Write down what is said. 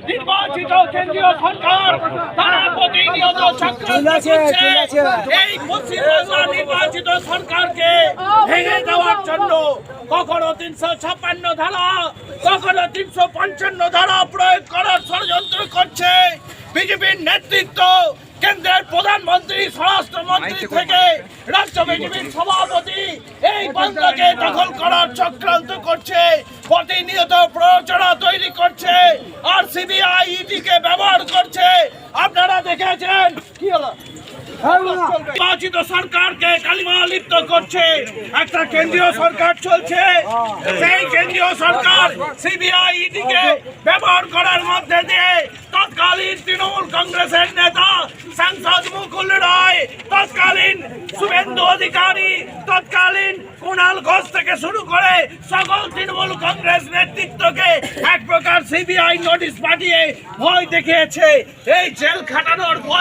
নির্বাচিত কেন্দ্রীয় সরকার তারা প্রতিনিয়ত চক্রান্ত করছে এই পশ্চিমবঙ্গ নির্বাচিত সরকারকে ভেঙে দেওয়ার জন্য। কখনো 356 ধারা, কখনো 355 ধারা প্রয়োগ করার ষড়যন্ত্র করছে বিজেপির নেতৃত্ব। কেন্দ্রের প্রধানমন্ত্রী, স্বরাষ্ট্রমন্ত্রী থেকে রাজ্য বিজেপির সভাপতি এই বন্ধকে দখল করার চক্রান্ত করছে, প্রতিনিয়ত প্ররোচনা তৈরি করছে আর সিবিআই ইডিকে ব্যবহার করছে। আপনারা দেখেছেন কি হলো, নির্বাচিত সরকারকে কালিমা লিপ্ত করছে। একটা কেন্দ্রীয় সরকার চলছে, সেই কেন্দ্রীয় সরকার সিবিআই ইডিকে ব্যবহার করার মধ্যে দিয়ে তৎকালীন তৃণমূল কংগ্রেসের নেতা সাংসদ মুকুল রায়, তৎকালীন শুভেন্দু অধিকারী, তৎকালীন কুণাল ঘোষ থেকে শুরু করে সকল তৃণমূল কংগ্রেস নেতৃত্বকে এক প্রকার সিবিআই নোটিশ পাঠিয়ে ভয় দেখিয়েছে। এই জেল খাটানোর ভয়